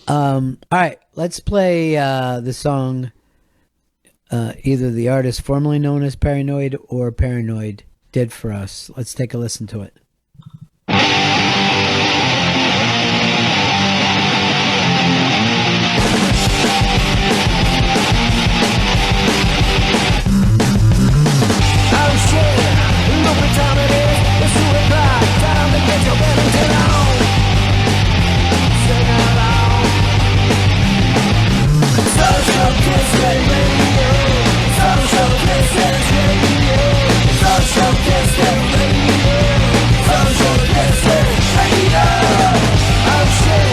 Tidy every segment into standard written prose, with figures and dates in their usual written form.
All right, let's play the song. Either the artist formerly known as Perrynoid or Perrynoid did for us. Let's take a listen to it. Oh shit, look what time it is. It's 2 o'clock, time to get your Bennington on. Sing along. Social distance radio. Social distance radio. Social distance radio. Social distance radio. Oh shit,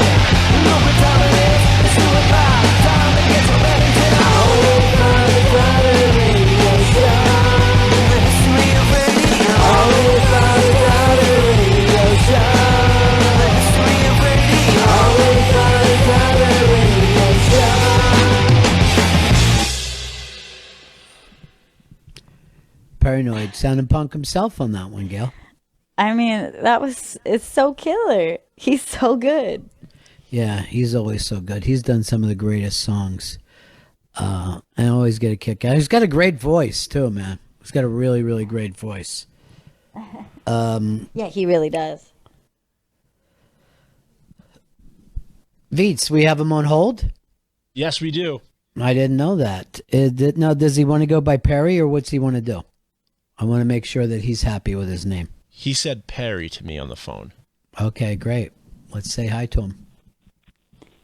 look what time it is. It's 2 o'clock, time to get your Bennington on. Radio show. Perrynoid sounding punk himself on that one, Gail. I mean, it's so killer. He's so good. Yeah, he's always so good. He's done some of the greatest songs. I always get a kick out. He's got a great voice too, man. He's got a really, really great voice. Yeah, he really does. Veets, we have him on hold? Yes, we do. I didn't know that. Now, does he want to go by Perry or what's he want to do? I want to make sure that he's happy with his name. He said Perry to me on the phone. Okay, great. Let's say hi to him.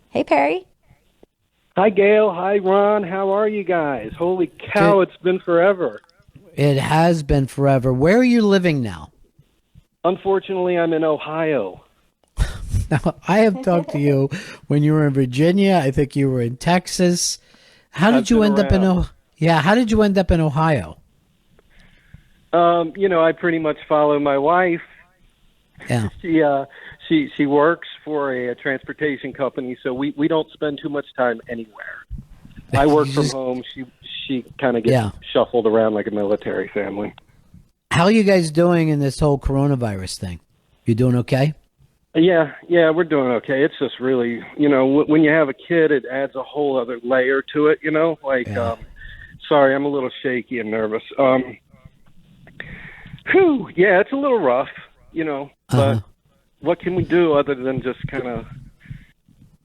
Hey, Perry. Hi, Gail. Hi, Ron. How are you guys? Holy cow, it's been forever. It has been forever. Where are you living now? Unfortunately, I'm in Ohio. Now, I have talked to you when you were in Virginia. I think you were in Texas. How did you end up in How did you end up in Ohio? I pretty much follow my wife. Yeah. She works for a transportation company, so we don't spend too much time anywhere. I work from home. She kind of gets shuffled around like a military family. How are you guys doing in this whole coronavirus thing? You doing okay? Yeah, we're doing okay. It's just really, when you have a kid, it adds a whole other layer to it, sorry, I'm a little shaky and nervous. It's a little rough, but what can we do other than just kind of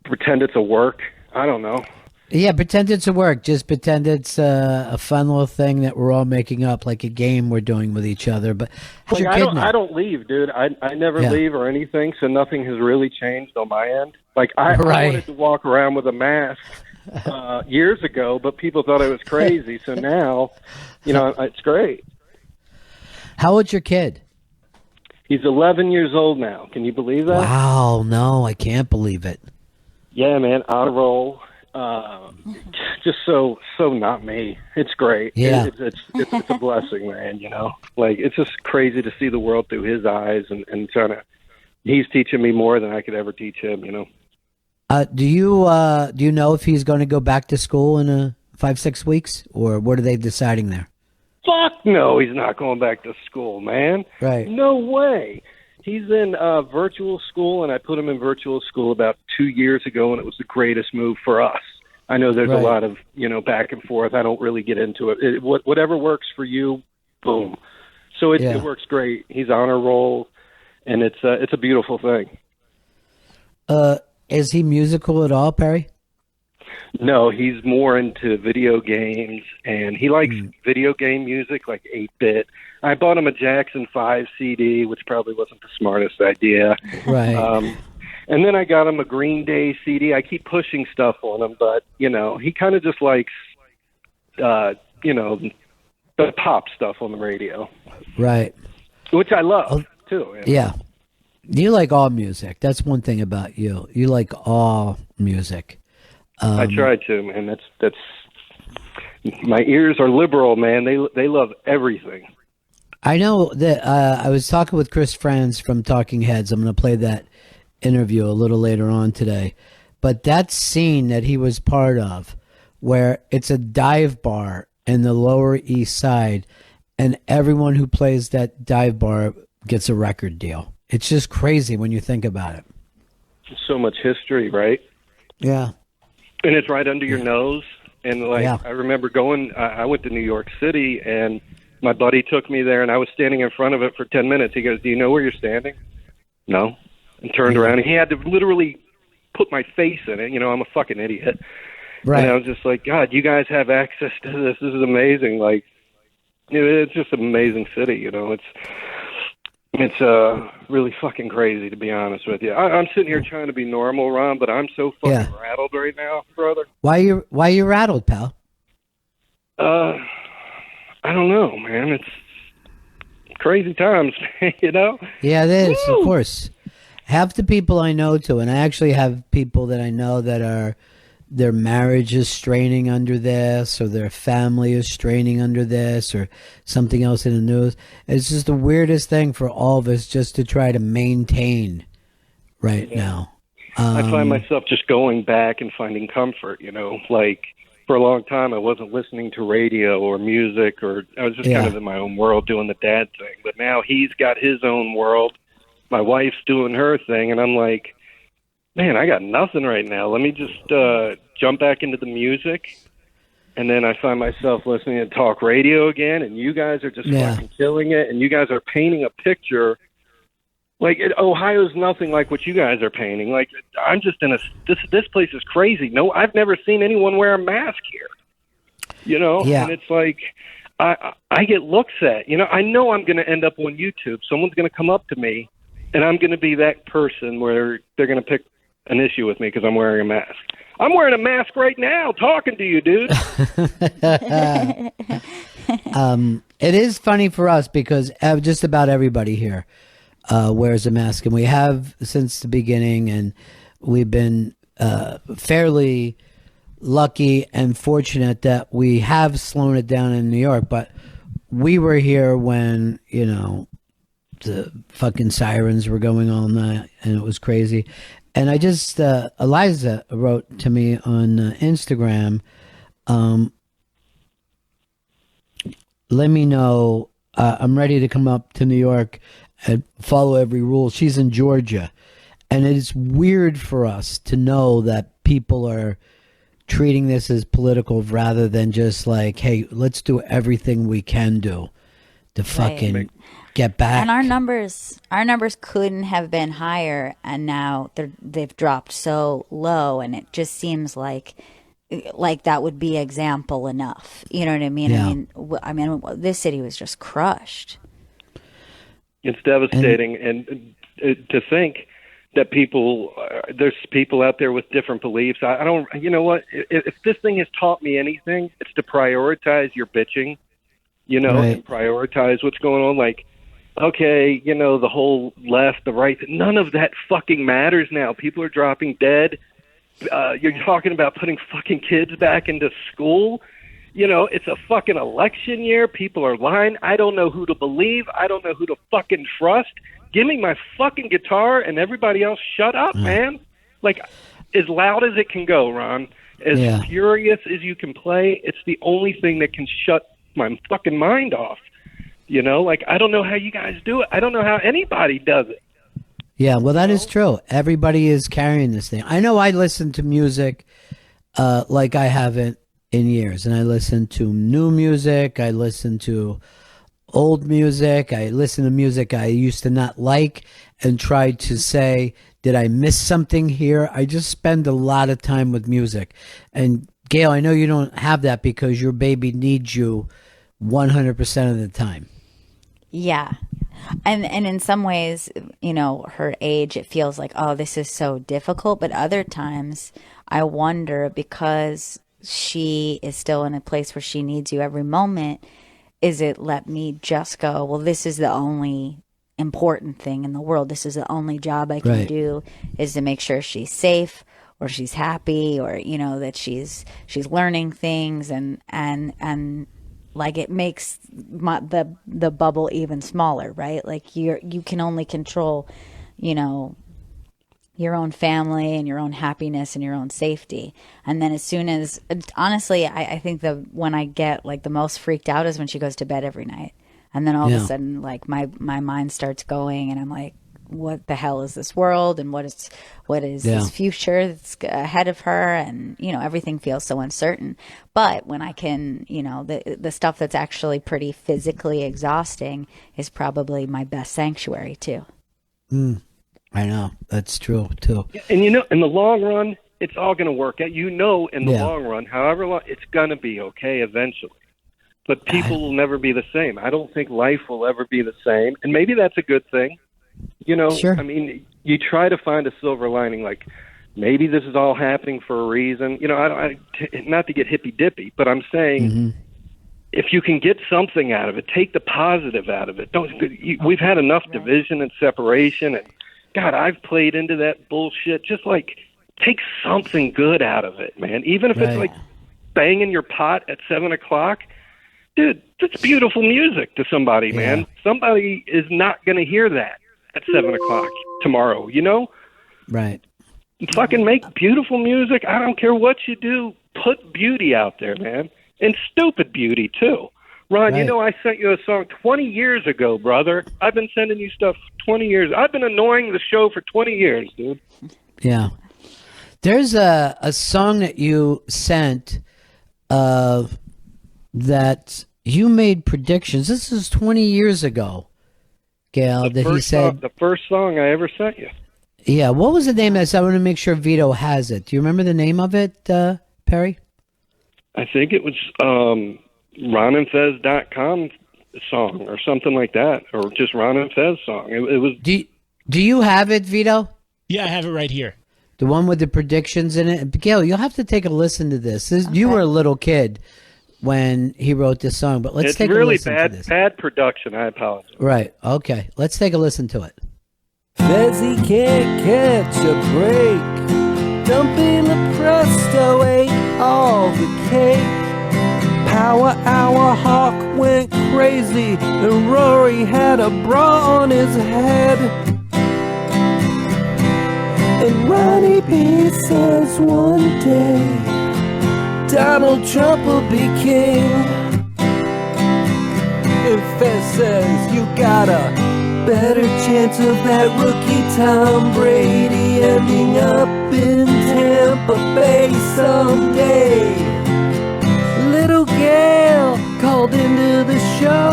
pretend it's a work? I don't know. Yeah, pretend it's a work. Just pretend it's a fun little thing that we're all making up, like a game we're doing with each other. But how's your kid now? I don't leave, dude. I never leave or anything, so nothing has really changed on my end. I wanted to walk around with a mask years ago, but people thought I was crazy. So now, it's great. How old's your kid? He's 11 years old now. Can you believe that? Wow, no, I can't believe it. Yeah, man, on a roll. Just so not me. It's great. Yeah. It's a blessing, man, it's just crazy to see the world through his eyes and he's teaching me more than I could ever teach him, Do you know if he's going to go back to school in 5-6 weeks, or what are they deciding there? Fuck no, he's not going back to school, man. Right. No way. He's in virtual school, and I put him in virtual school about 2 years ago, and it was the greatest move for us. I know there's a lot of, back and forth. I don't really get into it. Whatever works for you, boom. So it works great. He's on a roll, and it's a beautiful thing. Is he musical at all, Perry? No, he's more into video games, and he likes video game music, like 8-bit. I bought him a Jackson 5 CD, which probably wasn't the smartest idea. Right. And then I got him a Green Day CD. I keep pushing stuff on him, but, he kind of just likes, the pop stuff on the radio. Right. Which I love, too. Yeah. You like all music. That's one thing about you. You like all music. I try to, man. That's my ears are liberal, man. They love everything. I know that I was talking with Chris Franz from Talking Heads. I'm going to play that interview a little later on today. But that scene that he was part of, where it's a dive bar in the Lower East Side, and everyone who plays that dive bar gets a record deal. It's just crazy when you think about it. So much history, right? Yeah. And it's right under your nose. And like, Yeah. I remember I went to New York City, and my buddy took me there, and I was standing in front of it for 10 minutes. He goes, "Do you know where you're standing?" No. And turned around, and he had to literally put my face in it. You know, I'm a fucking idiot. Right. And I was just like, God, you guys have access to this. This is amazing. Like, it's just an amazing city, you know. It's really fucking crazy, to be honest with you. I'm sitting here trying to be normal, Ron, but I'm so fucking rattled right now, brother. Why you rattled, pal? I don't know, man. It's crazy times, you know? Yeah, it is, Woo! of course. Half the people I know too, and I actually have people that I know that their marriage is straining under this, or their family is straining under this, or something else in the news. It's just the weirdest thing for all of us just to try to maintain right now. I find myself just going back and finding comfort, you know, like for a long time I wasn't listening to radio or music, or I was just kind of in my own world doing the dad thing. But now he's got his own world. My wife's doing her thing, and I'm like, man, I got nothing right now. Let me just jump back into the music. And then I find myself listening to talk radio again, and you guys are just fucking killing it, and you guys are painting a picture. Like, Ohio's nothing like what you guys are painting. Like, I'm just this place is crazy. No, I've never seen anyone wear a mask here. You know? Yeah. And it's like, I get looks at. You know I'm going to end up on YouTube. Someone's going to come up to me, and I'm going to be that person where they're going to pick an issue with me because I'm wearing a mask. I'm wearing a mask right now talking to you, dude. It is funny for us because just about everybody here wears a mask, and we have since the beginning, and we've been fairly lucky and fortunate that we have slowed it down in New York, but we were here when, you know, the fucking sirens were going all night, and it was crazy. And I just, Eliza wrote to me on Instagram, let me know, I'm ready to come up to New York and follow every rule. She's in Georgia. And it's weird for us to know that people are treating this as political rather than just like, hey, let's do everything we can do to fucking get back. And our numbers couldn't have been higher, and now they've dropped so low, and it just seems like that would be example enough. You know what I mean? Yeah. I mean, this city was just crushed. It's devastating, and to think that there's people out there with different beliefs. I don't, you know what? If this thing has taught me anything, it's to prioritize your bitching, you know, and prioritize what's going on. Like, okay, you know, the whole left, the right, none of that fucking matters now. People are dropping dead. You're talking about putting fucking kids back into school. You know, it's a fucking election year. People are lying. I don't know who to believe. I don't know who to fucking trust. Give me my fucking guitar and everybody else shut up, man. Like, as loud as it can go, Ron. As furious as you can play, it's the only thing that can shut my fucking mind off. You know, like, I don't know how you guys do it. I don't know how anybody does it. Yeah, well, that is true. Everybody is carrying this thing. I know I listen to music like I haven't in years, and I listen to new music. I listen to old music. I listen to music I used to not like and try to say, did I miss something here? I just spend a lot of time with music. And Gail, I know you don't have that because your baby needs you 100% of the time. Yeah. And in some ways, you know, her age, it feels like, oh, this is so difficult. But other times I wonder, because she is still in a place where she needs you every moment, is it let me just go, well, this is the only important thing in the world. This is the only job I can do, is to make sure she's safe or she's happy, or, you know, that she's learning things, and like, it makes the bubble even smaller, right? Like, you can only control, you know, your own family and your own happiness and your own safety. And then as soon as, honestly, I think when I get like the most freaked out is when she goes to bed every night. And then all of a sudden, like, my mind starts going, and I'm like, what the hell is this world, and what is this future that's ahead of her, and everything feels so uncertain. But when I can, the stuff that's actually pretty physically exhausting is probably my best sanctuary too. I know, that's true too. And in the long run, it's all going to work out. In the long run, however long, it's going to be okay eventually. But people will never be the same. I don't think life will ever be the same. And maybe that's a good thing. Sure. I mean, you try to find a silver lining, like maybe this is all happening for a reason. Not to get hippy-dippy, but I'm saying if you can get something out of it, take the positive out of it. We've had enough division and separation, and God, I've played into that bullshit. Just like take something good out of it, man. Even if it's like banging your pot at 7:00. Dude, that's beautiful music to somebody, man. Somebody is not going to hear that at 7:00 tomorrow, Right. Fucking make beautiful music. I don't care what you do. Put beauty out there, man. And stupid beauty, too. Ron, I sent you a song 20 years ago, brother. I've been sending you stuff 20 years. I've been annoying the show for 20 years, dude. Yeah. There's a song that you sent that you made predictions. This is 20 years ago, Gail, he said... the first song I ever sent you. Yeah, what was the name of this? I want to make sure Vito has it. Do you remember the name of it, Perry? I think it was ronandfez.com song or something like that, or just Ron and Fez song. It was... Do you have it, Vito? Yeah, I have it right here. The one with the predictions in it? Gail, you'll have to take a listen to this. You were a little kid when he wrote this song, but let's take a listen to this. It's really bad production. I apologize. Right. Okay. Let's take a listen to it. Fezzy can't catch a break. Dumping the presto, ate all the cake. Power Hour Hawk went crazy, and Rory had a bra on his head. And Ronnie B says one day Donald Trump will be king. And Fez says you got a better chance of that rookie Tom Brady ending up in Tampa Bay someday. Little Gail called into the show,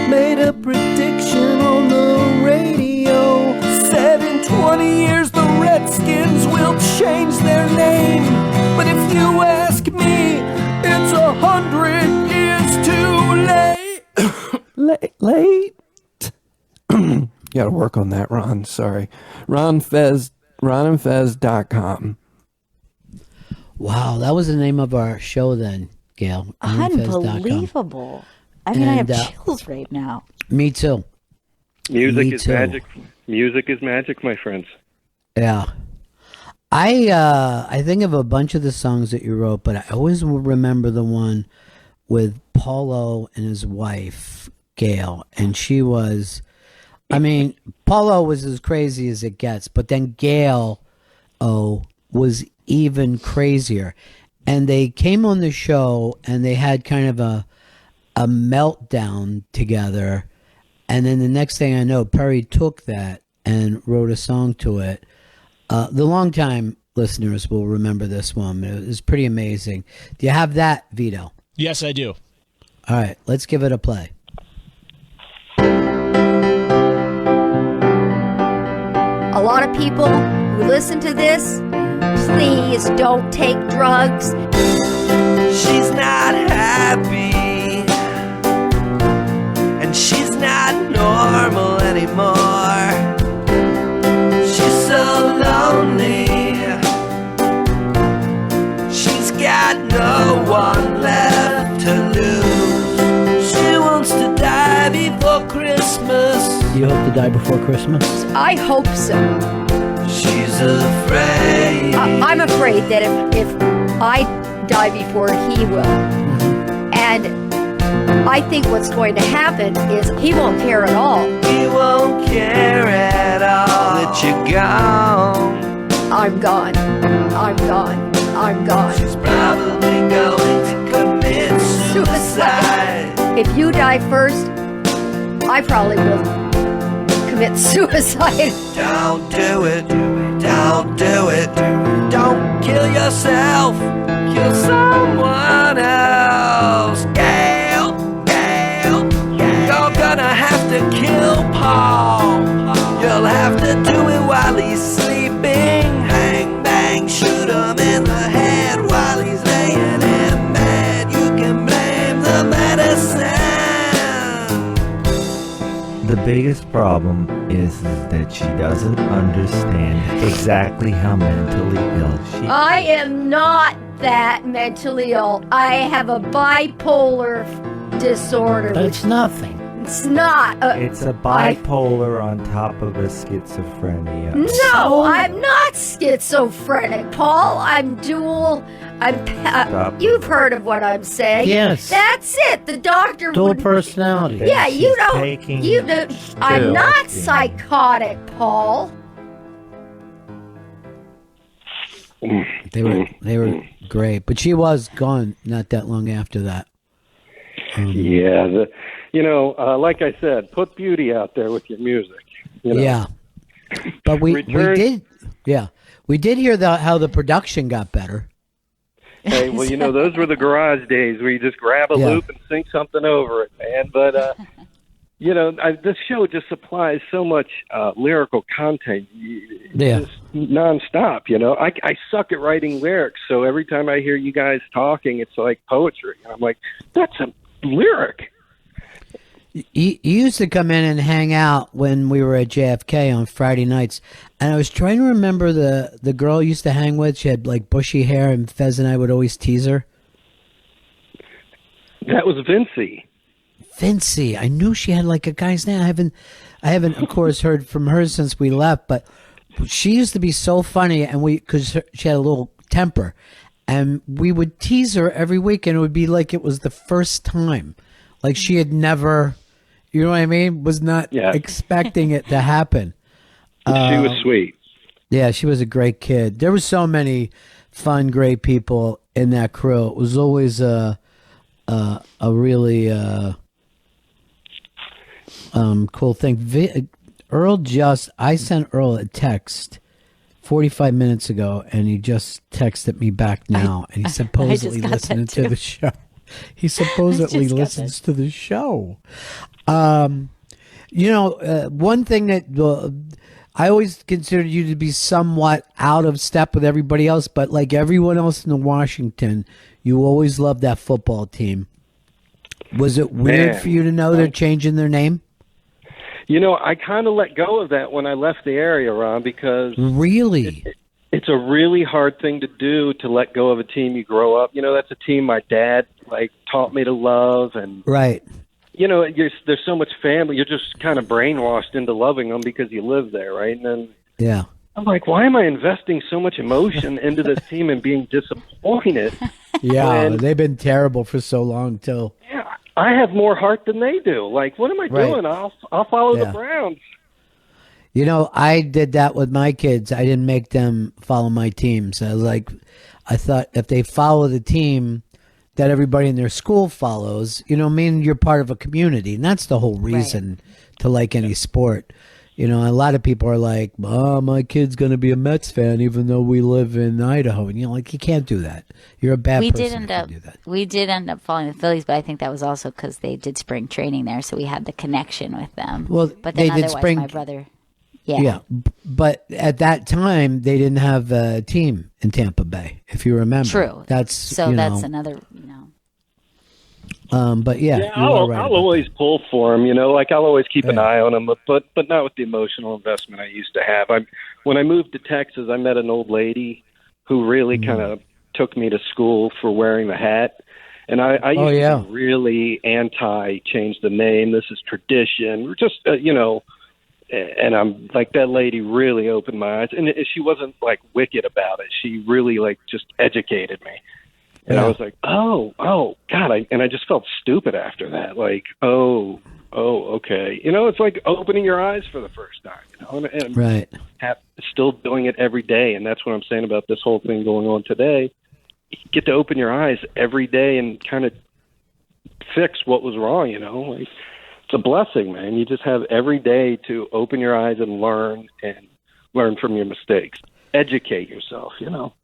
made a prediction on the radio, said in 20 years the Redskins will change their name. But if you ask me, it's 100 years too late. Late? Gotta work on that, Ron. Sorry. Ron Fez, ronandfez.com. Wow, that was the name of our show then, Gail. Unbelievable. I mean, I have chills right now. Me too. Music is magic. Music is magic, my friends. Yeah. I think of a bunch of the songs that you wrote, but I always remember the one with Paulo and his wife, Gail. And she was, I mean, Paulo was as crazy as it gets, but then Gail was even crazier. And they came on the show and they had kind of a meltdown together. And then the next thing I know, Perry took that and wrote a song to it. The longtime listeners will remember this one. It was pretty amazing. Do you have that, Vito? Yes, I do. All right, let's give it a play. A lot of people who listen to this, please don't take drugs. She's not happy, and she's not normal anymore. She's so lonely, she's got no one left to lose. She wants to die before Christmas. You hope to die before Christmas? I hope so. She's afraid. I'm afraid that if I die before he will, and I think what's going to happen is he won't care at all. He won't care at all that you're gone. I'm gone. I'm gone. I'm gone. She's probably going to commit suicide. If you die first, I probably will commit commit suicide. Don't do it. Don't do it. Don't kill yourself. Kill someone else. Gail, Gail, you're gonna have to kill Paul. You'll have to do it while he's sleeping. Hang, bang, shoot him in the head while he's laying in bed. You can blame the medicine. The biggest problem is that she doesn't understand exactly how mentally ill she is. I am not that mentally ill. I have a bipolar disorder. But it's nothing. It's not. It's a bipolar on top of a schizophrenia. No, I'm not schizophrenic, Paul. I'm dual. Stop. You've heard of what I'm saying. Yes. That's it. The doctor Dual would. personality. Yeah, you She's don't. taking You do. I'm pills, not yeah. psychotic, Paul. They were great, but she was gone not that long after that. Yeah, like I said, put beauty out there with your music. You know? Yeah, but we Return- did. Yeah, we did hear how the production got better. Hey, well, those were the garage days where you just grab a Yeah. loop and sing something over it, man. But, this show just supplies so much lyrical content. Yeah. Just nonstop, I suck at writing lyrics, so every time I hear you guys talking, it's like poetry. And I'm like, that's a lyric. You used to come in and hang out when we were at JFK on Friday nights, and I was trying to remember the girl you used to hang with. She had like bushy hair, and Fez and I would always tease her. That was Vincy. Vincy, I knew she had like a guy's name. I haven't, of course, heard from her since we left, but she used to be so funny, and because she had a little temper, and we would tease her every week, and it would be like it was the first time, like she had never, you know what I mean, was not expecting it to happen. She was sweet. Yeah, she was a great kid. There were so many fun, great people in that crew. It was always a really cool thing. I sent Earl a text 45 minutes ago, and he just texted me back now, and he's supposedly listening to the show. He supposedly listens to the show. One thing that I always considered you to be somewhat out of step with everybody else, but like everyone else in Washington, you always loved that football team. Was it weird for you to know they're changing their name? I kind of let go of that when I left the area, Ron, because really, it's a really hard thing to do, to let go of a team you grow up. That's a team my dad taught me to love, and right. There's so much family. You're just kind of brainwashed into loving them because you live there, right? And then yeah, I'm like, why am I investing so much emotion into this team and being disappointed? Yeah, they've been terrible for so long too. Yeah, I have more heart than they do. Like, what am I doing? I'll follow the Browns. I did that with my kids. I didn't make them follow my teams. I thought if they follow the team that everybody in their school follows, you're part of a community, and that's the whole reason to like any sport. A lot of people are like, "Oh, my kid's going to be a Mets fan, even though we live in Idaho," and you can't do that. You're a bad person. We did end up following the Phillies, but I think that was also because they did spring training there, so we had the connection with them. Well, but then they did otherwise, my brother. Yeah, but at that time they didn't have a team in Tampa Bay, if you remember. True. That's another. But I'll always pull for them. I'll always keep an eye on them, but not with the emotional investment I used to have. When I moved to Texas, I met an old lady who really kind of took me to school for wearing the hat. And I used to be really anti-change the name. This is tradition. Just, and I'm like, that lady really opened my eyes. And she wasn't wicked about it. She really just educated me. And I was like, oh, God. I just felt stupid after that. Okay. It's like opening your eyes for the first time, and right. Still doing it every day. And that's what I'm saying about this whole thing going on today. You get to open your eyes every day and kind of fix what was wrong, It's a blessing, man. You just have every day to open your eyes and learn from your mistakes. Educate yourself, you know.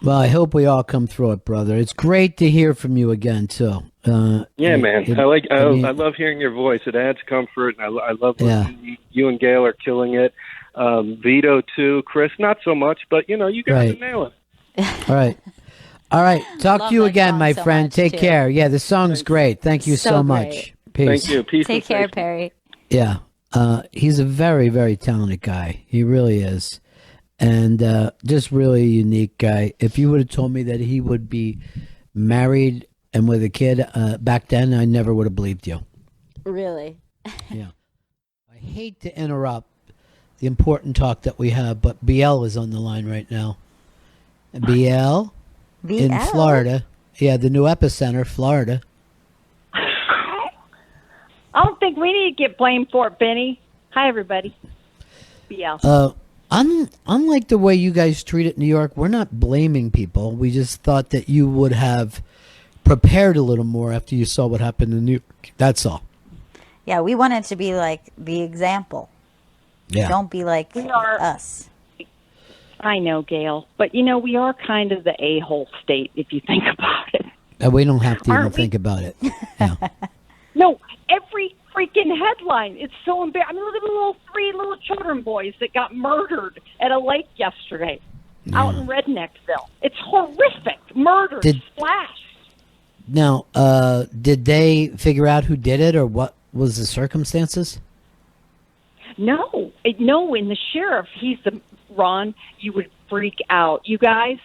Well, I hope we all come through it, brother. It's great to hear from you again, too. Yeah, man. I love hearing your voice. It adds comfort, and I love listening. You and Gail are killing it. Vito, too. Chris, not so much, but, you guys are nailing it. All right. Talk Love to you that again, song my so friend. much, Take too. care. Yeah, the song's great. Thank you so much. great. Peace. Thank you. Peace. Take and care, safety. Perry. Yeah. He's a very, very talented guy. He really is. And just really a unique guy. If you would have told me that he would be married and with a kid back then, I never would have believed you. Really? Yeah. I hate to interrupt the important talk that we have, but BL is on the line right now. BL in Florida. Yeah, the new epicenter, Florida. I don't think we need to get blamed for it, Benny. Hi, everybody. BL. Unlike the way you guys treat it in New York, we're not blaming people. We just thought that you would have prepared a little more after you saw what happened in New York. That's all. Yeah, we wanted to be like the example. Yeah. Don't be like We are- us. I know, Gail. But, we are kind of the a-hole state, if you think about it. We don't have to even Aren't we? think about it. Yeah. No, every freaking headline. It's so embarrassing. I mean, look at the three little children boys that got murdered at a lake yesterday out in Redneckville. It's horrific. Murdered, splashed. Now, did they figure out who did it or what was the circumstances? No, in the sheriff, he's the Ron. You would freak out, you guys.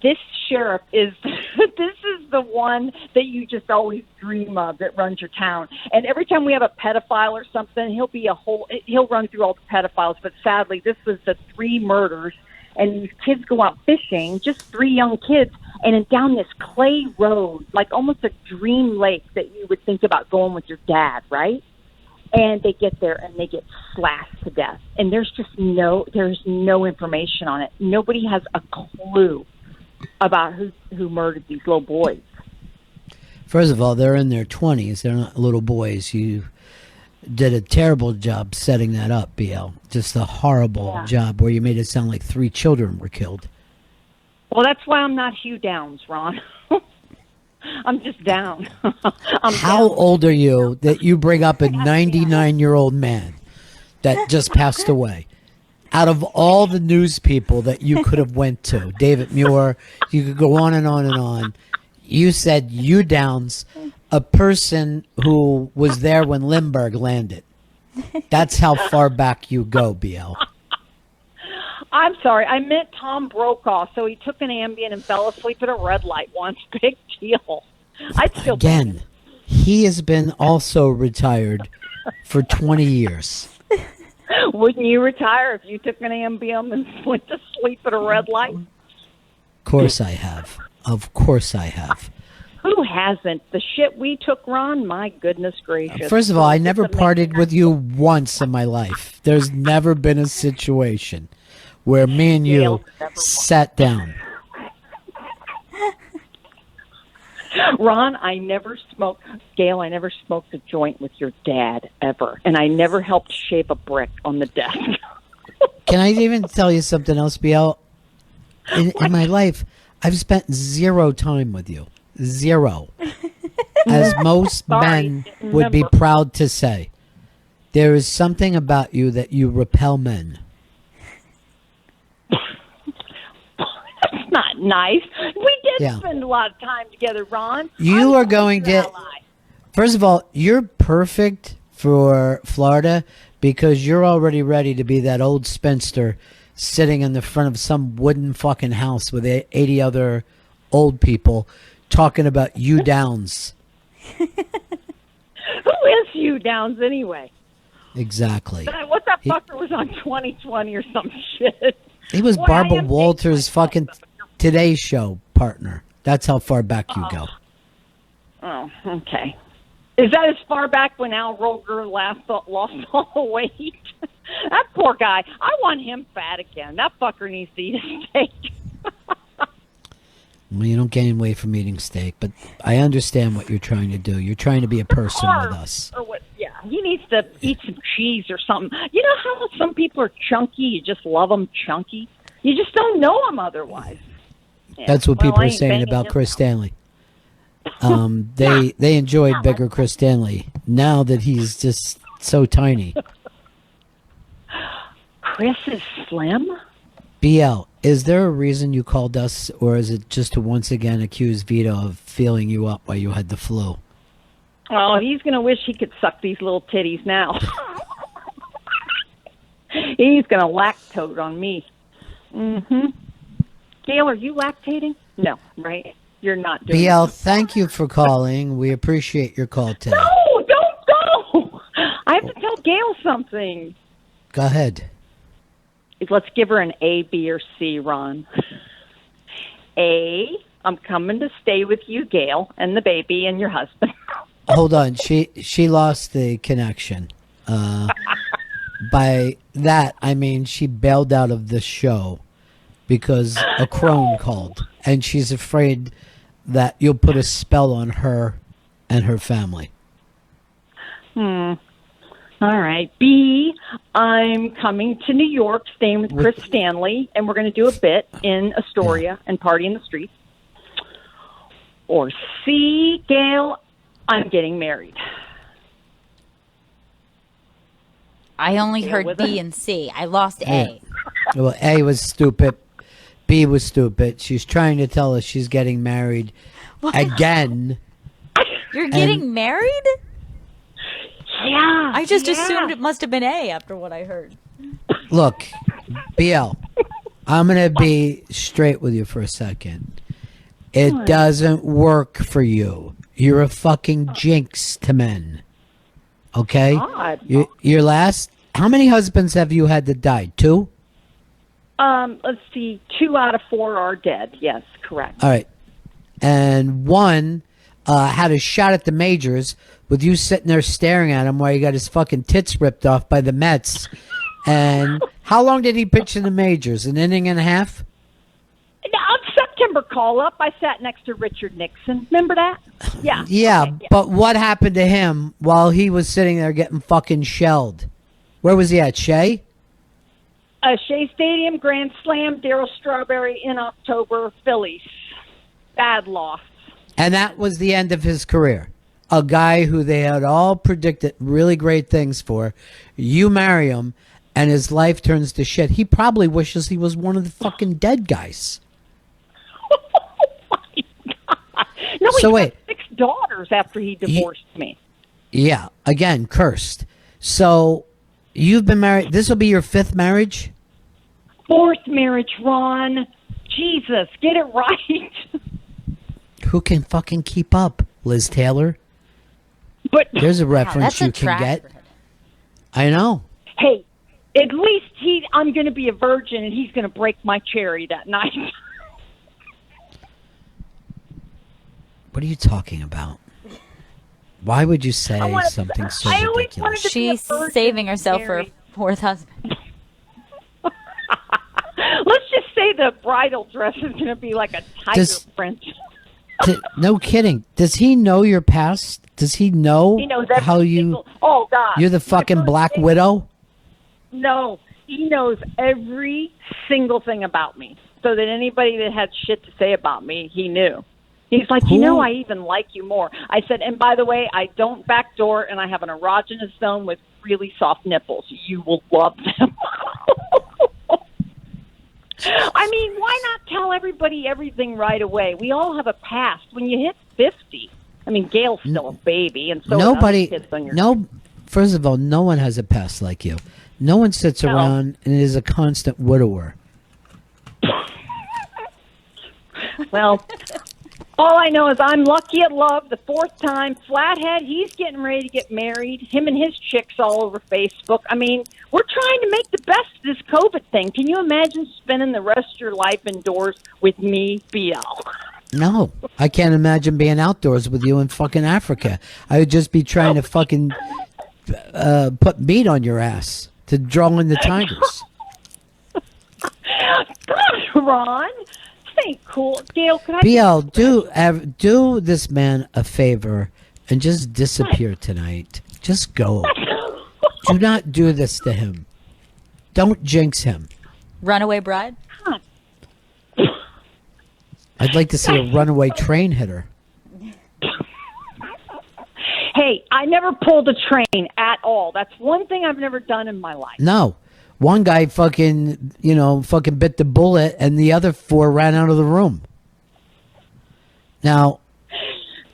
This sheriff is this is the one that you just always dream of that runs your town. And every time we have a pedophile or something, he'll run through all the pedophiles. But sadly, this was the 3 murders, and these kids go out fishing, just 3 young kids, and down this clay road, like almost a dream lake that you would think about going with your dad, right? And they get there and they get slashed to death. And there's no information on it. Nobody has a clue about who murdered these little boys. First of all, they're in their 20s. They're not little boys. You did a terrible job setting that up, BL. Just a horrible job where you made it sound like 3 children were killed. Well, that's why I'm not Hugh Downs, Ron. I'm just down. How old are you that you bring up a 99-year-old man that just passed away? Out of all the news people that you could have went to, David Muir, you could go on and on and on. You said Hugh Downs, a person who was there when Lindbergh landed. That's how far back you go, BL. I'm sorry. I meant Tom Brokaw. So he took an Ambien and fell asleep at a red light once. Big deal. Again, he has been also retired for 20 years. Wouldn't you retire if you took an Ambien and went to sleep at a red light? Of course I have. Of course I have. Who hasn't? The shit we took, Ron, my goodness gracious. First of all, I never partied with you once in my life. There's never been a situation where me and you sat down. Ron, I never smoked. Gail, I never smoked a joint with your dad, ever. And I never helped shape a brick on the desk. Can I even tell you something else, BL? In my life, I've spent 0 time with you. 0. As most men would be proud to say. There is something about you that you repel men. That's not nice. We did spend a lot of time together, Ron. You are going to... First of all, you're perfect for Florida because you're already ready to be that old spinster sitting in the front of some wooden fucking house with 80 other old people talking about you Downs. Who is Hugh Downs anyway? Exactly. What that fucker was on 2020 or some shit. He was Barbara Walters' fucking Today Show partner. That's how far back you go. Oh, okay. Is that as far back when Al Roker lost all the weight? That poor guy. I want him fat again. That fucker needs to eat a steak. Well, you don't gain weight from eating steak, but I understand what you're trying to do. You're trying to be a person with us. Or what? Yeah, he needs to eat some cheese or something. You know how some people are chunky? You just love them chunky. You just don't know them otherwise. Yeah. That's what Well, people I are ain't saying banging about him. Chris Stanley. They enjoyed bigger Chris Stanley. Now that he's just so tiny. Chris is slim? BL, is there a reason you called us, or is it just to once again accuse Vito of feeling you up while you had the flu? Oh, he's going to wish he could suck these little titties now. He's going to lactate on me. Mm-hmm. Gail, are you lactating? No, right? You're not doing BL, it. thank you for calling. We appreciate your call today. No, don't go. I have to tell Gail something. Go ahead. Let's give her an A, B, or C, Ron. A, I'm coming to stay with you, Gail, and the baby and your husband. Hold on. She lost the connection. By that, I mean she bailed out of the show because a crone called, and she's afraid that you'll put a spell on her and her family. All right. B, I'm coming to New York, staying with Chris Stanley, and we're going to do a bit in Astoria and party in the streets. Or C, Gail, I'm getting married. I only heard with B it. and C. I lost A. Well, A was stupid. B was stupid. She's trying to tell us she's getting married again. You're getting married? Yeah. I just assumed it must have been A after what I heard. Look, BL, I'm going to be straight with you for a second. It doesn't work for you. You're a fucking jinx to men. Okay? God. Your last... How many husbands have you had that died? 2? Let's see. 2 out of 4 are dead. Yes, correct. All right. And 1 had a shot at the majors with you sitting there staring at him while he got his fucking tits ripped off by the Mets. And how long did he pitch in the majors? An inning and a half? On September call-up, I sat next to Richard Nixon. Remember that? Yeah. Yeah, Okay, yeah. but what happened to him while he was sitting there getting fucking shelled? Where was he at, Shea? Shea Stadium, Grand Slam, Darryl Strawberry in October, Phillies. Bad loss. And that was the end of his career. A guy who they had all predicted really great things for. You marry him, and his life turns to shit. He probably wishes he was one of the fucking dead guys. No, So he wait. had 6 daughters after he divorced me. Yeah, again, cursed. So you've been married. This will be your 5th marriage? 4th marriage, Ron. Jesus, get it right. Who can fucking keep up? Liz Taylor? But There's a reference That's you a can trash get. reference. I know. hey, at least I'm going to be a virgin, and he's going to break my cherry that night. What are you talking about? Way would you say something so I always ridiculous? wanted to be She's a virgin, saving herself for Mary. a 4th husband. Let's just say the bridal dress is going to be like a tiger print. No kidding. Does he know your past? Does he know He knows every how you... single, oh, God. You're the fucking Black Widow? No, he knows every single thing about me. So that anybody that had shit to say about me, he knew. He's like, Who- I even like you more. I said, and by the way, I don't backdoor, and I have an erogenous zone with really soft nipples. You will love them. I mean, why not tell everybody everything right away? We all have a past. When you hit 50, I mean, Gail's still a baby, and so are Nobody... other kids on your No... First of all, no one has a past like you. No one sits No. around and is a constant widower. Well, all I know is I'm lucky at love. The 4th time, Flathead, he's getting ready to get married. Him and his chicks all over Facebook. I mean, we're trying to make the best of this COVID thing. Can you imagine spending the rest of your life indoors with me, BL? No, I can't imagine being outdoors with you in fucking Africa. I would just be trying to fucking put meat on your ass to draw in the tigers. God, Ron, this ain't cool. Gail, can I... BL, do this man a favor and just disappear tonight. Just go. Do not do this to him. Don't jinx him. Runaway bride? I'd like to see a runaway train hitter. Hey, I never pulled a train at all. That's one thing I've never done in my life. No. One guy fucking bit the bullet and the other 4 ran out of the room. Now,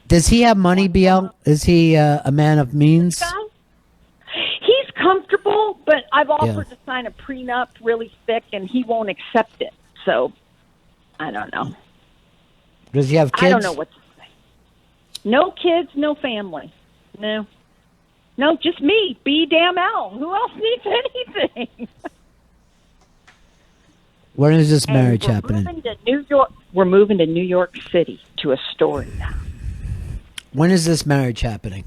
does he have money, BL? Is he a man of means? He's comfortable, but I've offered to sign a prenup really thick, and he won't accept it. So, I don't know. Does he have kids? I don't know what to say. No kids, no family. No, just me. B damn L. Who else needs anything? When is this marriage we're happening? Moving to New York. We're moving to New York City to a story now. When is this marriage happening?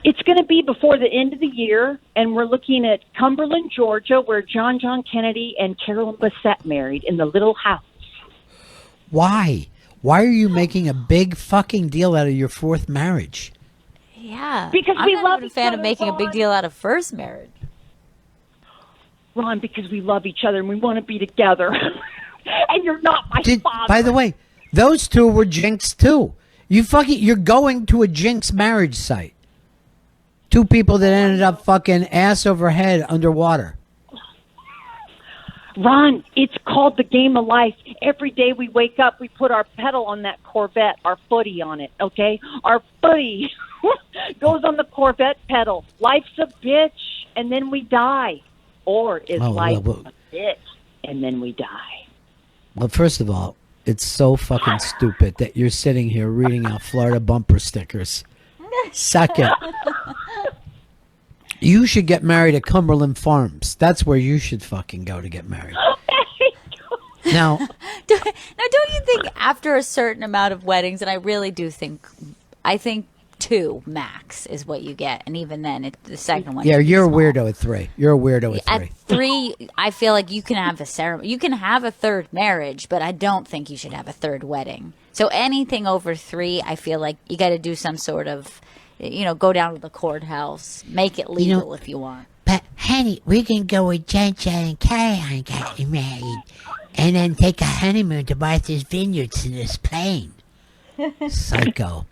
It's going to be before the end of the year, and we're looking at Cumberland, Georgia, where John Kennedy and Carolyn Bessette married in the little house. Why? Why are you making a big fucking deal out of your 4th marriage? Yeah. Because I'm we not love even a each fan other, of making a big Ron. deal out of first marriage. Ron, because we love each other and we want to be together. And you're not my father. By the way, those 2 were jinxed too. You're going to a jinx marriage site. 2 people that ended up fucking ass over head underwater. Ron, it's called the game of life. Every day we wake up, we put our pedal on that Corvette, our footy on it, okay? Our footy goes on the Corvette pedal. Life's a bitch, and then we die. Or is life a bitch, and then we die? Well, first of all, it's so fucking stupid that you're sitting here reading out Florida bumper stickers. Second, you should get married at Cumberland Farms. That's where you should fucking go to get married. Now, don't you think after a certain amount of weddings, and I really do think, I think 2 max is what you get, and even then, the second one. Yeah, you're a weirdo at 3. You're a weirdo at 3. At 3, I feel like you can have a ceremony. You can have a 3rd marriage, but I don't think you should have a 3rd wedding. So anything over 3, I feel like you got to do some sort of, go down to the courthouse, make it legal if you want. But, honey, we can go with Jensen and Caroline getting married, and then take a honeymoon to Martha's Vineyards in this plane. Psycho.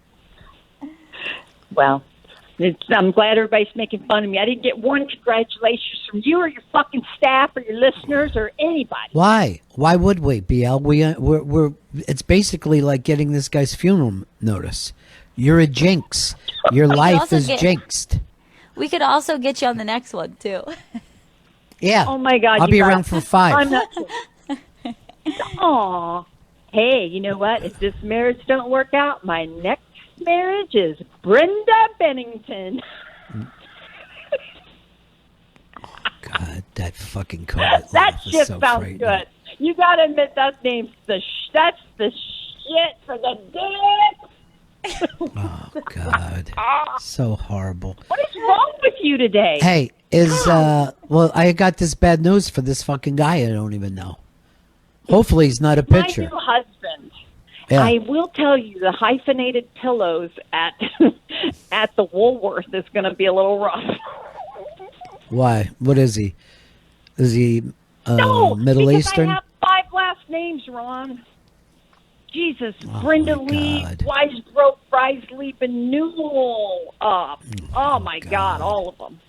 Well, I'm glad everybody's making fun of me. I didn't get one congratulations from you or your fucking staff or your listeners or anybody. Why? Why would we, BL? We're it's basically like getting this guy's funeral notice. You're a jinx. Your life is jinxed. We could also get you on the next one, too. Yeah. Oh, my God. I'll be around for 5. I'm not. Aw. Hey, you know what? If this marriage don't work out, my next marriage is Brenda Bennington. God, that fucking COVID That laugh is shit so sounds frightening. good. You gotta admit that name's that's the shit for the dick. Oh God, so horrible. What is wrong with you today? Hey, well, I got this bad news for this fucking guy I don't even know. Hopefully he's not a pitcher. My new husband. Yeah. I will tell you, the hyphenated pillows at at the Woolworth is going to be a little rough. Why? What is he? Is he No, Middle because Eastern? I have 5 last names, Ron. Jesus, Oh, Brenda my Lee, God. Weisbroke, Freisleep, and Newell. Oh my God, all of them.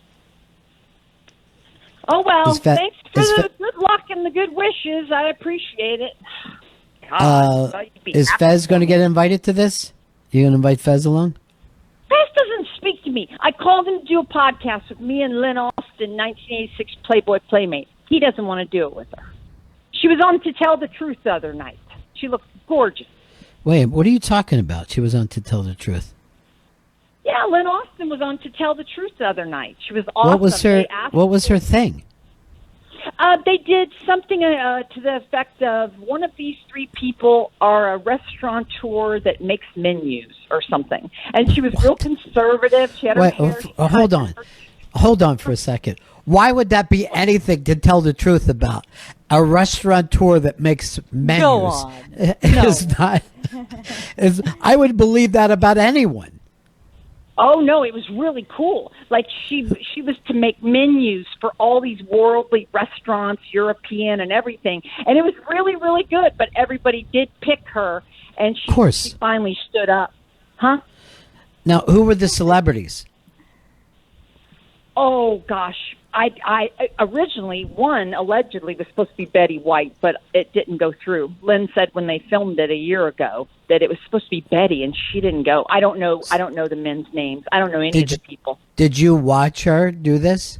Oh well, thanks for the good luck and the good wishes. I appreciate it. God, you'd be is happy. Fez going to get invited to this? You going to invite Fez along? Fez doesn't speak to me. I called him to do a podcast with me and Lynn Austin, 1986 Playboy Playmate. He doesn't want to do it with her. She was on To Tell the Truth the other night. She looked gorgeous. Wait, what are you talking about? She was on To Tell the Truth. Yeah, Lynn Austin was on To Tell the Truth the other night. She was awesome. What was her thing? They did something to the effect of one of these 3 people are a restaurateur that makes menus or something. And she was real conservative. She had her hair Hold on. Hold on for a second. Why would that be anything to tell the truth about? A restaurateur that makes menus Go on. is not. I would believe that about anyone. Oh no, it was really cool. Like she was to make menus for all these worldly restaurants, European and everything, and it was really, really good. But everybody did pick her, and she finally stood up. Huh? Now, who were the celebrities? Oh gosh, I originally one allegedly was supposed to be Betty White, but it didn't go through. Lynn said when they filmed it a year ago that it was supposed to be Betty, and she didn't go. I don't know the men's names. I don't know any of the people. Did you watch her do this?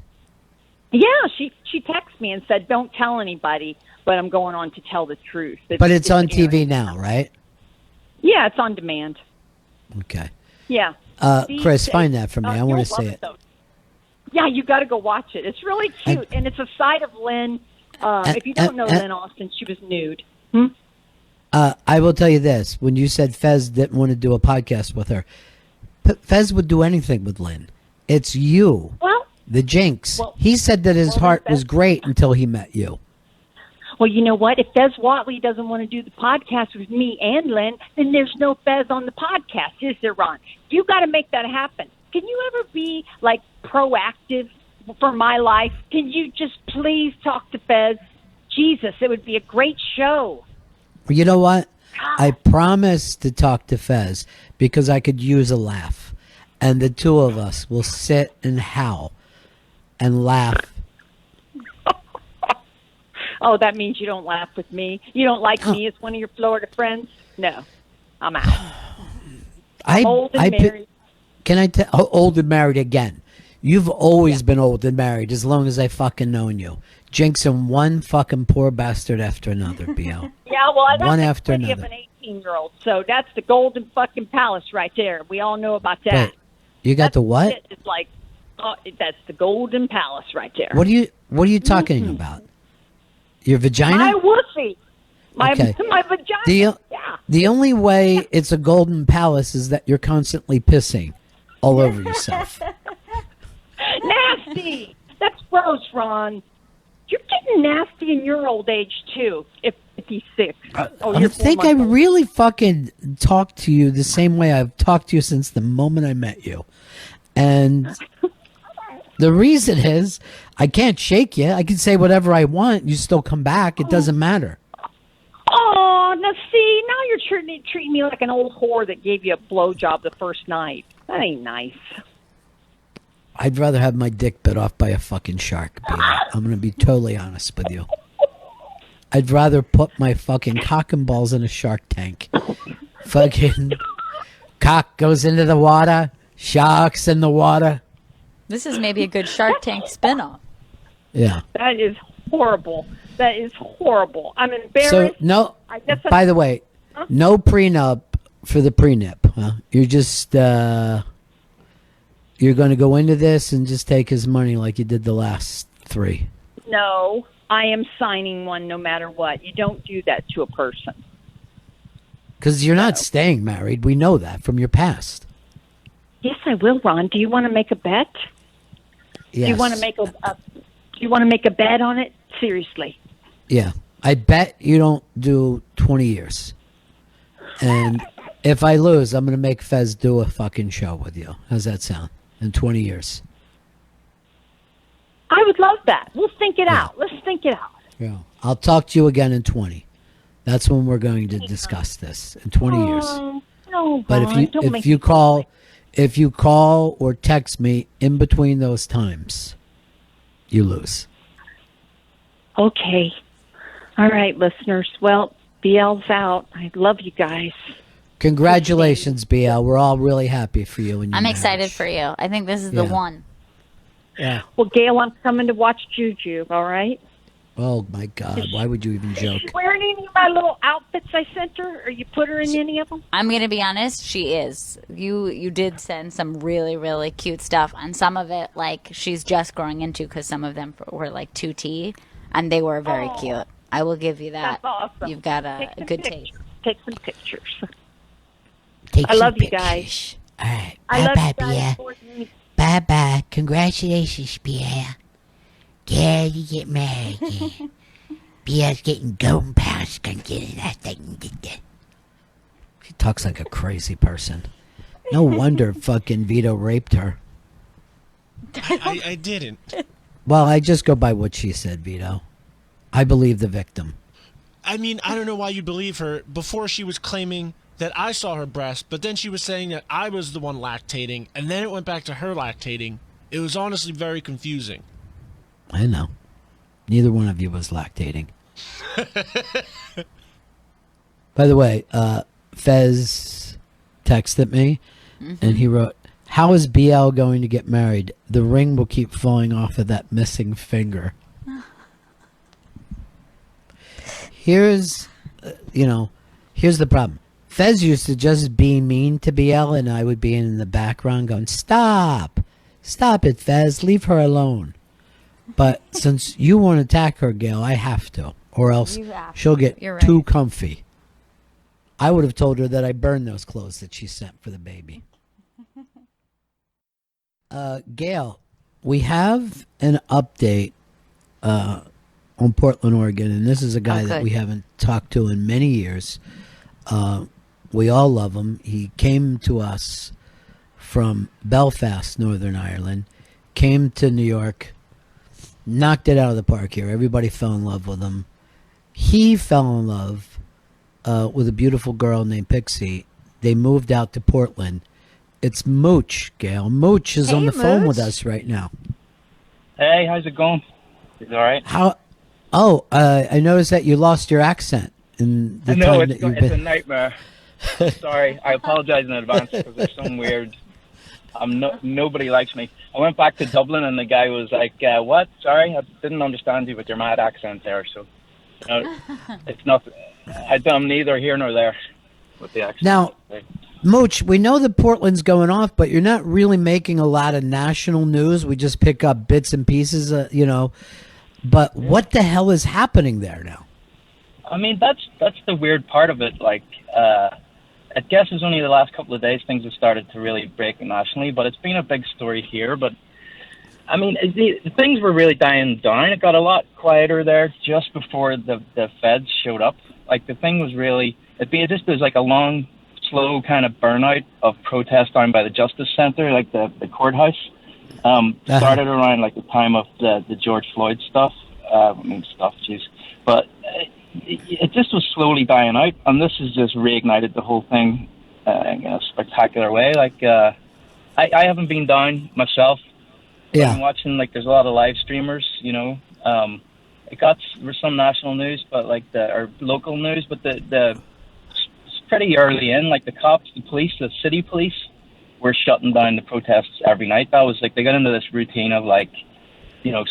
Yeah, she texted me and said, "Don't tell anybody, but I'm going on to tell the truth." But it's on TV now, right? Yeah, it's on demand. Okay. Yeah. Chris, find that for me. I want to see it. Yeah, you got to go watch it. It's really cute, and it's a side of Lynn. If you don't know Lynn Austin, she was nude. I will tell you this. When you said Fez didn't want to do a podcast with her, Fez would do anything with Lynn. It's you, the jinx. He said that his heart was great until he met you. Well, you know what? If Fez Watley doesn't want to do the podcast with me and Lynn, then there's no Fez on the podcast, is there, Ron? You got to make that happen. Can you ever be, like, proactive for my life? Can you just please talk to Fez? Jesus, it would be a great show. You know what? I promised to talk to Fez because I could use a laugh. And the two of us will sit and howl and laugh. Oh, that means you don't laugh with me? You don't like me as one of your Florida friends? No, I'm out. I'm old and married. Can I tell? Old and married again. You've always been old and married as long as I fucking known you. Jinxing one fucking poor bastard after another, BL. Yeah, well, I got one the after pretty another. of an 18-year-old, so that's the golden fucking palace right there. We all know about that. Wait, you got the what? It's like, that's the golden palace right there. What are you talking about? Your vagina? My wussy. My vagina. The only way it's a golden palace is that you're constantly pissing all over yourself. Nasty. That's gross, Ron. You're getting nasty in your old age, too, if 56. I think I really fucking talked to you the same way I've talked to you since the moment I met you. And the reason is I can't shake you. I can say whatever I want. You still come back. It doesn't matter. Oh, now see, now you're treating me like an old whore that gave you a blowjob the first night. That ain't nice. I'd rather have my dick bit off by a fucking shark. I'm going to be totally honest with you. I'd rather put my fucking cock and balls in a shark tank. Fucking cock goes into the water, sharks in the water. This is maybe a good Shark Tank spinoff. Yeah. That is horrible. That is horrible. I'm embarrassed. So, by the way, no prenup for the prenip, huh? You're just, you're going to go into this and just take his money like you did the last three. No, I am signing one no matter what. You don't do that to a person. Because you're not staying married. We know that from your past. Yes, I will, Ron. Do you want to make a bet? Yes. Do you want to make do you want to make a bet on it? Seriously. Yeah. I bet you don't do 20 years. And if I lose, I'm going to make Fez do a fucking show with you. How's that sound? In 20 years. I would love that. We'll think it out. Let's think it out. Yeah. I'll talk to you again in 20. That's when we're going to discuss this. In 20 years. No, but Ron, if you call or text me in between those times, you lose. Okay. All right, listeners. Well, BL's out. I love you guys. Congratulations, BL. We're all really happy for you. And I'm excited for you. I think this is the one. Yeah. Well, Gail, I'm coming to watch Juju, all right? Oh, my God. Why would you even joke? Is she wearing any of my little outfits I sent her? Or you put her in any of them? I'm going to be honest. She is. You did send some really, really cute stuff. And some of it, like, she's just growing into because some of them were, like, 2T. And they were very cute. I will give you that. That's awesome. You've got a good taste. Take some pictures. I love you guys. All right. Bye-bye, Bia. Bye-bye. Congratulations, Bia. Yeah, you get married. Yeah. Bia's getting golden powers. Gonna get in that thing. She talks like a crazy person. No wonder fucking Vito raped her. I didn't. Well, I just go by what she said, Vito. I believe the victim. I mean, I don't know why you believe her. Before she was claiming that I saw her breast, but then she was saying that I was the one lactating, and then it went back to her lactating. It was honestly very confusing. I know. Neither one of you was lactating. By the way, Fez texted me, and he wrote, "How is BL going to get married? The ring will keep falling off of that missing finger." Here's the problem. Fez used to just be mean to BL, and I would be in the background going, "Stop it, Fez, leave her alone." But since you won't attack her, Gail, I have to, or else she'll get too comfy. I would have told her that I burned those clothes that she sent for the baby. Gail, we have an update on Portland, Oregon, and this is a guy that we haven't talked to in many years. We all love him. He came to us from Belfast, Northern Ireland, came to New York, knocked it out of the park here. Everybody fell in love with him. He fell in love with a beautiful girl named Pixie. They moved out to Portland. It's Mooch, Gail. Mooch is on the phone with us right now. Hey, how's it going? Is it all right? I noticed that you lost your accent in the time that you've been. It's a nightmare. Sorry, I apologize in advance because there's some weird. Nobody likes me. I went back to Dublin and the guy was like, "What? Sorry, I didn't understand you with your mad accent there." So, it's not. I'm neither here nor there with the accent. Now, Mooch, we know that Portland's going off, but you're not really making a lot of national news. We just pick up bits and pieces, But what the hell is happening there now? I mean, that's the weird part of it. Like, I guess it's only the last couple of days things have started to really break nationally, but it's been a big story here. But I mean, things were really dying down. It got a lot quieter there just before the feds showed up. Like, the thing was really, there's like a long, slow kind of burnout of protest down by the Justice Center, like the courthouse. Started around like the time of the George Floyd stuff. But it just was slowly dying out, and this has just reignited the whole thing in a spectacular way. Like, I haven't been down myself. Yeah. I've been watching, like, there's a lot of live streamers, It got some national news, but or local news, but it's pretty early in. Like, the cops, the police, the city police were shutting down the protests every night. That was like, they got into this routine of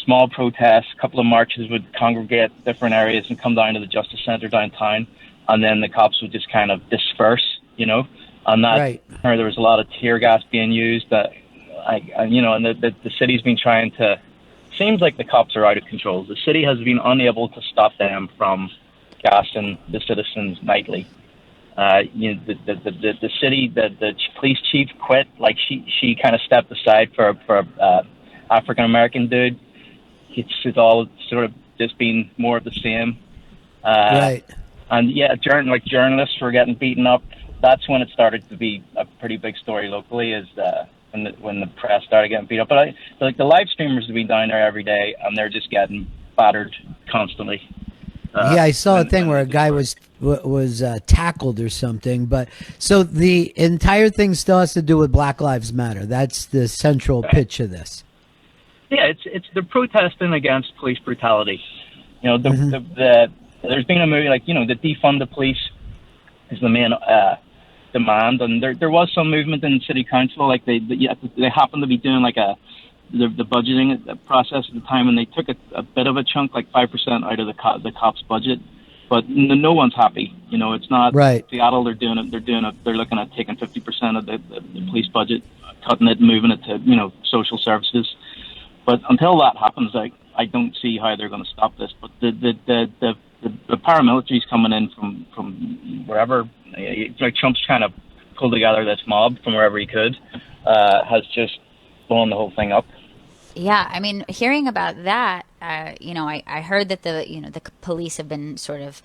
small protests, a couple of marches would congregate different areas and come down to the Justice Center downtown, and then the cops would just kind of disperse, and that there was a lot of tear gas being used. And the city's been trying to. Seems like the cops are out of control. The city has been unable to stop them from gassing the citizens nightly. The city, the police chief quit. Like, she kind of stepped aside for African American dude. It's all sort of just been more of the same. And journalists were getting beaten up. That's when it started to be a pretty big story locally. Is when the press started getting beat up. But the live streamers have been down there every day, and they're just getting battered constantly. I saw a thing where a guy was tackled or something. But so the entire thing still has to do with Black Lives Matter. That's the central pitch of this. Yeah, it's the protesting against police brutality. There's been a movie the defund the police is the main demand, and there was some movement in city council. Like, they happened to be doing the budgeting process at the time, and they took a bit of a chunk, like 5% out of the cops' budget. But no one's happy. It's not Seattle. They're looking at taking 50% of the police budget, cutting it, moving it to social services. But until that happens, I don't see how they're going to stop this. But the paramilitary's coming in from wherever. Like, Trump's trying to pull together this mob from wherever he could, has just blown the whole thing up. Yeah, I mean, hearing about that, I heard that the police have been sort of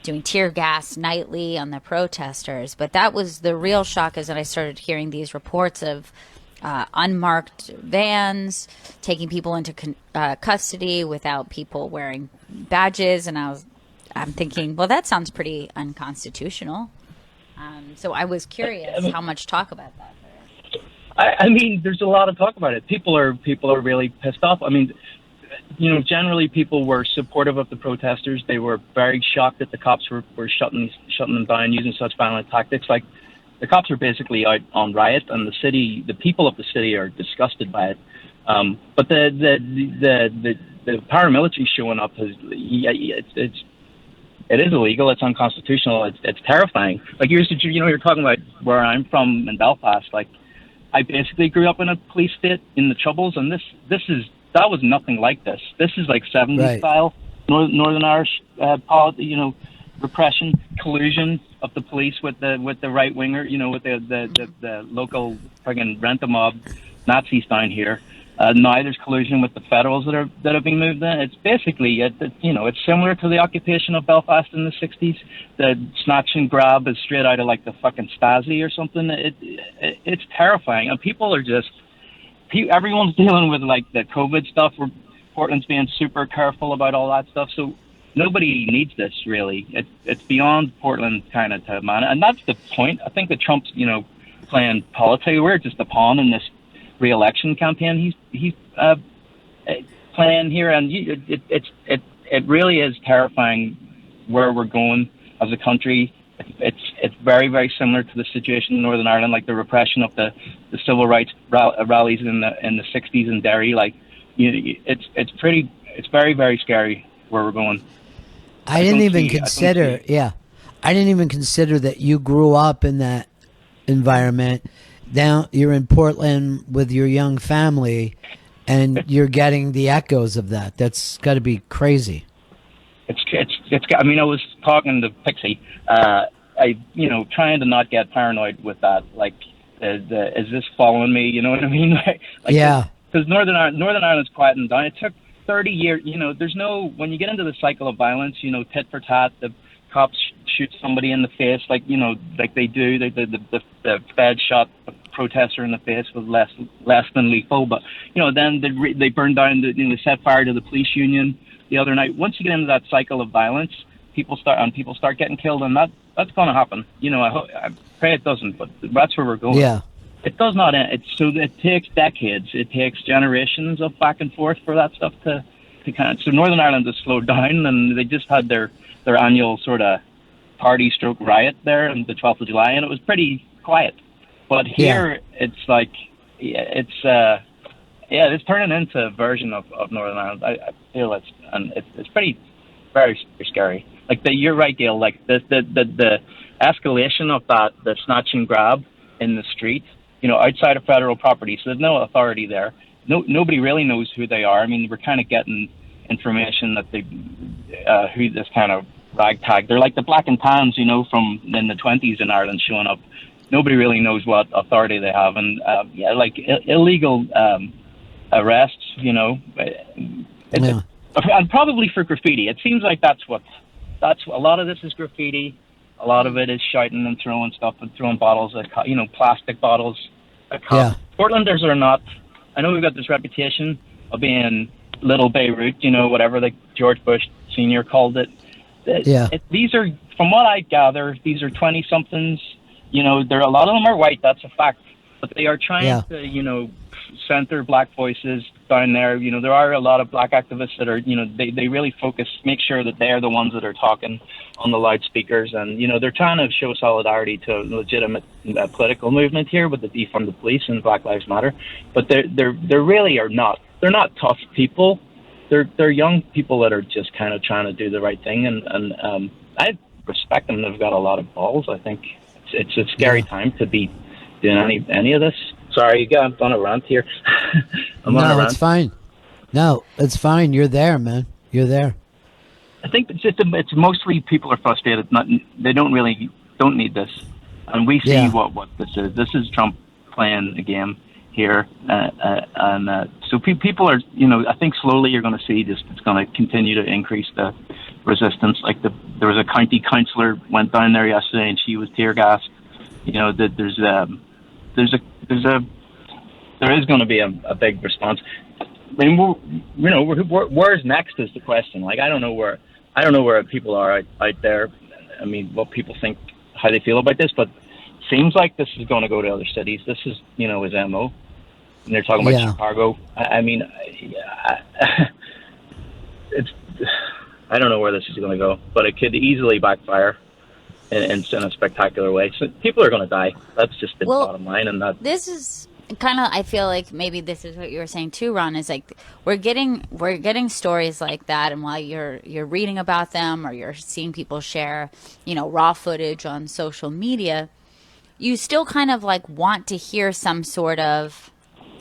doing tear gas nightly on the protesters. But that was the real shock, is that I started hearing these reports of unmarked vans taking people into custody without people wearing badges. And I'm thinking, well, that sounds pretty unconstitutional. So I was curious how much talk about that. I mean, there's a lot of talk about it. People are really pissed off. I mean, generally people were supportive of the protesters. They were very shocked that the cops were shutting them down, using such violent tactics. Like, the cops are basically out on riot, and the people of the city are disgusted by it. But the paramilitary showing up it is illegal. It's unconstitutional. It's terrifying. Like, you're talking about where I'm from in Belfast. Like, I basically grew up in a police state in the Troubles, and that was nothing like this. This is like 70s style Northern Irish, repression, collusion of the police with the right winger, with the local friggin' rent-a-mob Nazis down here. Now there's collusion with the federals that have been moved in. It's basically, it's similar to the occupation of Belfast in the 60s. The snatch and grab is straight out of like the fucking Stasi or something. It's terrifying, and people are just, everyone's dealing with like the COVID stuff. Where Portland's being super careful about all that stuff. So nobody needs this really. It's beyond Portland kind of to man, and that's the point. I think that Trump's playing politics. We're just a pawn in this re-election campaign he's playing here, and it really is terrifying where we're going as a country. It's very, very similar to the situation in Northern Ireland, like the repression of the civil rights rallies in the 60s in Derry. Like, it's very, very scary where we're going. I didn't even consider that you grew up in that environment. Now you're in Portland with your young family, and you're getting the echoes of that. That's got to be crazy. I mean, I was talking to Pixie, trying to not get paranoid with that. Like, is this following me? You know what I mean? like, yeah. Because Northern Ireland's quieting down. It took 30 years. When you get into the cycle of violence, tit for tat, the cops shoot somebody in the face, like they do. The Fed shot a protester in the face with less than lethal, but then they burned down. They set fire to the police union the other night. Once you get into that cycle of violence, people start getting killed, and that's going to happen. I pray it doesn't, but that's where we're going. Yeah. It does not end. It takes decades. It takes generations of back and forth for that stuff to kind of. So Northern Ireland has slowed down, and they just had their annual sort of party stroke riot there on the 12th of July, and it was pretty quiet. But here, it's like, it's turning into a version of Northern Ireland. I feel it's pretty, very scary. Like, you're right, Gail. Like, the escalation of that, the snatch and grab in the street, outside of federal property. So there's no authority there. Nobody really knows who they are. I mean, we're kind of getting information that who this kind of ragtag. They're like the black and tans, from in the 20s in Ireland showing up. Nobody really knows what authority they have, and illegal arrests. And probably for graffiti. It seems like that's a lot of this is graffiti. A lot of it is shouting and throwing stuff and throwing bottles at plastic bottles at cops. Portlanders are not. I know we've got this reputation of being Little Beirut, whatever like George Bush Sr. called it. These are, from what I gather, these are 20-somethings. A lot of them are white. That's a fact. But they are trying to, center black voices down there. There are a lot of black activists that are, they really make sure that they're the ones that are talking on the loudspeakers. And, they're trying to show solidarity to a legitimate political movement here with the defund the police and Black Lives Matter. But they really are not. They're not tough people. They're young people that are just kind of trying to do the right thing. And I respect them. They've got a lot of balls. I think it's a scary time to be doing any of this. Sorry, I'm on a rant here. It's fine. No, it's fine. You're there, man. You're there. I think it's mostly people are frustrated. They don't need this, and we see what this is. This is Trump playing a game. here, and so people are, I think slowly you're going to see this. It's going to continue to increase the resistance. Like there was a county councillor went down there yesterday, and she was tear gassed. That there is going to be a big response. I mean, where's next is the question. Like I don't know where people are out there. I mean, what people think, how they feel about this, but seems like this is going to go to other cities. This is, his MO. And they're talking about Chicago. I mean, I don't know where this is going to go, but it could easily backfire in a spectacular way. So people are going to die. That's just the bottom line. And this is kind of, I feel like maybe this is what you were saying too, Ron, is like we're getting stories like that, and while you're reading about them or you're seeing people share, raw footage on social media, you still kind of like want to hear some sort of,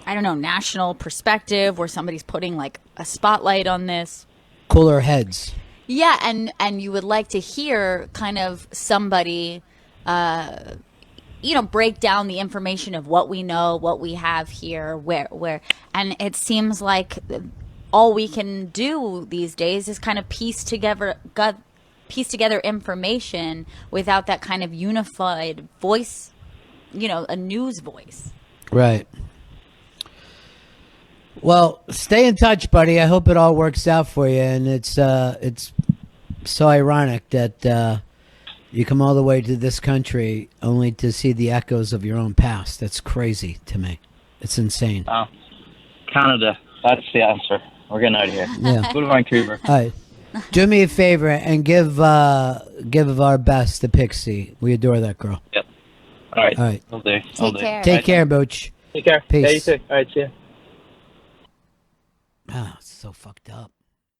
I don't know, national perspective where somebody's putting like a spotlight on this. Cooler heads. Yeah, and you would like to hear kind of somebody, break down the information of what we know, what we have here, where, and it seems like all we can do these days is kind of piece together information without that kind of unified voice, a news voice. Right. Well, stay in touch, buddy. I hope it all works out for you. And it's so ironic that you come all the way to this country only to see the echoes of your own past. That's crazy to me. It's insane. Oh, Canada. That's the answer. We're getting out of here. Yeah. Go to Vancouver. All right. Do me a favor and give our best to Pixie. We adore that girl. Yep. All right. All right. Will do. Take care. Take care, Mooch. Take care. Peace. Yeah, you too. All right, see ya. Ah, it's so fucked up.